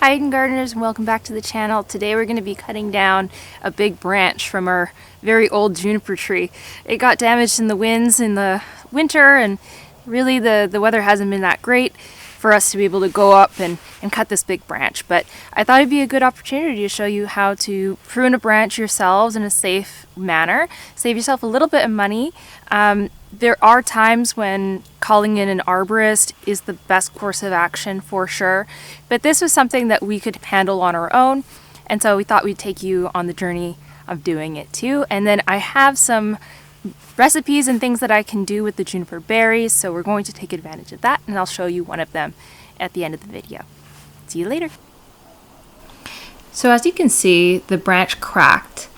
Hi gardeners, and welcome back to the channel. Today we're going to be cutting down a big branch from our very old juniper tree. It got damaged in the winds in the winter, and really the weather hasn't been that great for us to be able to go up and cut this big branch. But I thought it'd be a good opportunity to show you how to prune a branch yourselves in a safe manner. Save yourself a little bit of money. There are times when calling in an arborist is the best course of action for sure, but this was something that we could handle on our own, and so we thought we'd take you on the journey of doing it too. And then I have some recipes and things that I can do with the juniper berries, so we're going to take advantage of that, and I'll show you one of them at the end of the video. See you later. So as you can see, the branch cracked,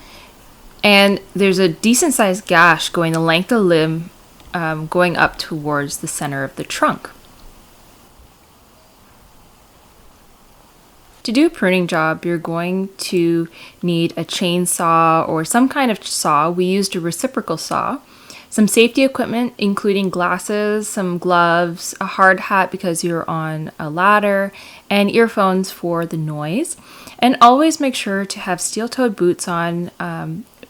and there's a decent sized gash going the length of the limb, going up towards the center of the trunk. To do a pruning job, you're going to need a chainsaw or some kind of saw. We used a reciprocal saw, some safety equipment including glasses, some gloves, a hard hat because you're on a ladder, and earphones for the noise. And always make sure to have steel-toed boots on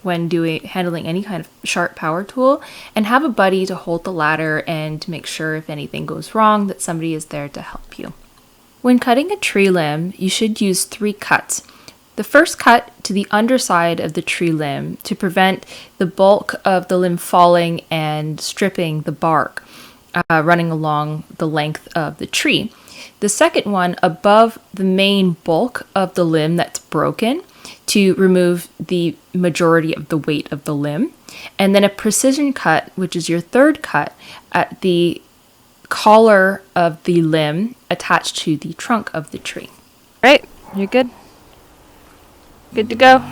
when handling any kind of sharp power tool, and have a buddy to hold the ladder and to make sure if anything goes wrong that somebody is there to help you. When cutting a tree limb, you should use 3 cuts. The first cut to the underside of the tree limb to prevent the bulk of the limb falling and stripping the bark running along the length of the tree. The second one above the main bulk of the limb that's broken to remove the majority of the weight of the limb. And then a precision cut, which is your third cut, at the collar of the limb attached to the trunk of the tree. All right, you're good? Good to go?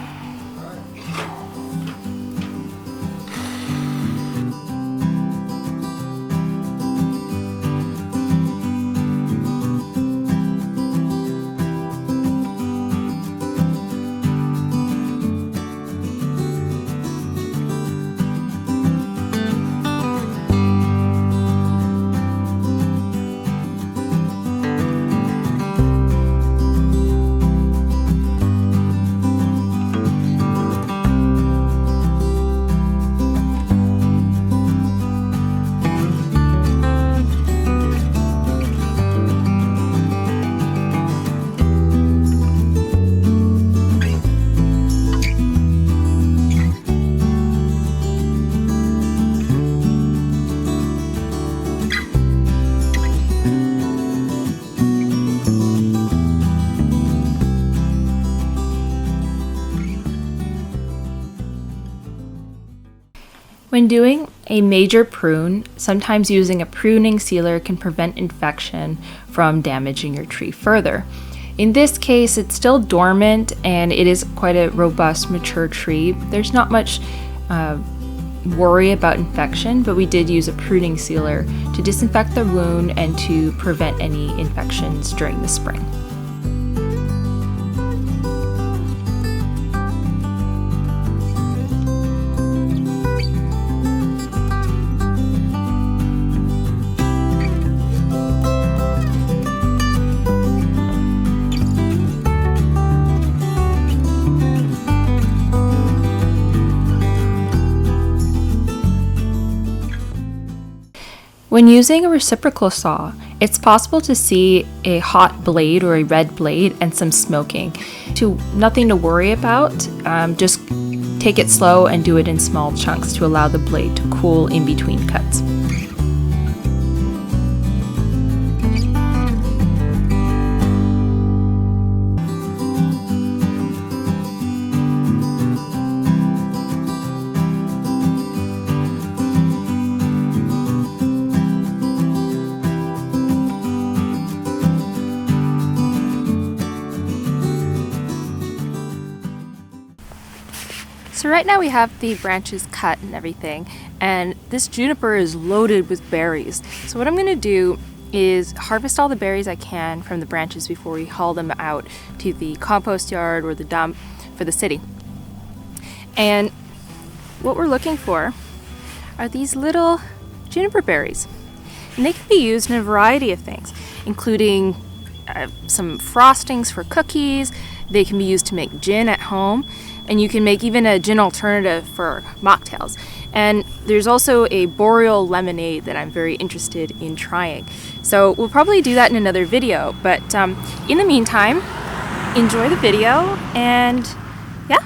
When doing a major prune, sometimes using a pruning sealer can prevent infection from damaging your tree further. In this case, it's still dormant and it is quite a robust, mature tree. There's not much worry about infection, but we did use a pruning sealer to disinfect the wound and to prevent any infections during the spring. When using a reciprocal saw, it's possible to see a hot blade or a red blade and some smoking. Nothing to worry about, just take it slow and do it in small chunks to allow the blade to cool in between cuts. So right now we have the branches cut and everything, and this juniper is loaded with berries. So what I'm going to do is harvest all the berries I can from the branches before we haul them out to the compost yard or the dump for the city. And what we're looking for are these little juniper berries. And they can be used in a variety of things, including some frostings for cookies. They can be used to make gin at home, and you can make even a gin alternative for mocktails. And there's also a boreal lemonade that I'm very interested in trying. So we'll probably do that in another video, but in the meantime, enjoy the video, and yeah.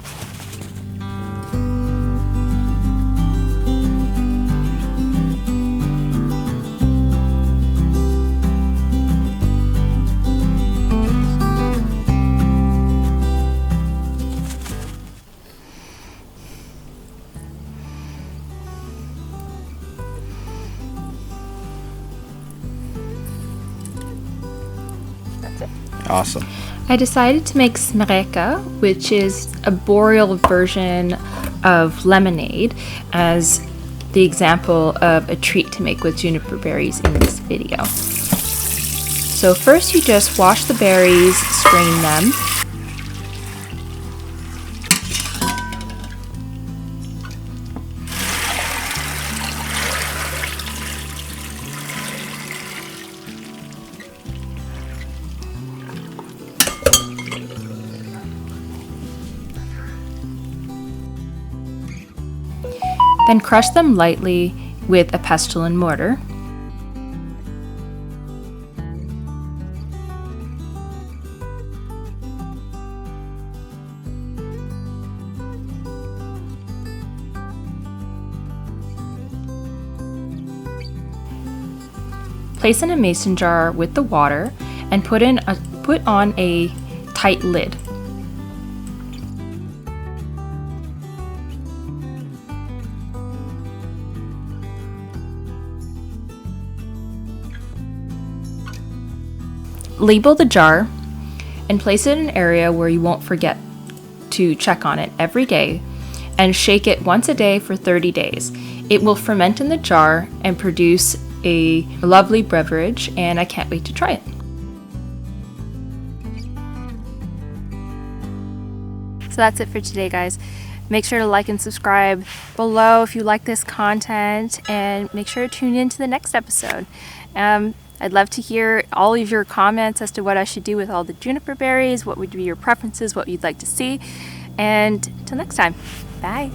Awesome. I decided to make smreka, which is a boreal version of lemonade, as the example of a treat to make with juniper berries in this video. So first you just wash the berries, strain them. Then crush them lightly with a pestle and mortar. Place in a mason jar with the water and put on a tight lid. Label the jar and place it in an area where you won't forget to check on it every day, and shake it once a day for 30 days. It will ferment in the jar and produce a lovely beverage, and I can't wait to try it. So that's it for today, guys. Make sure to like and subscribe below if you like this content, and make sure to tune in to the next episode. I'd love to hear all of your comments as to what I should do with all the juniper berries, what would be your preferences, what you'd like to see. And until next time, bye.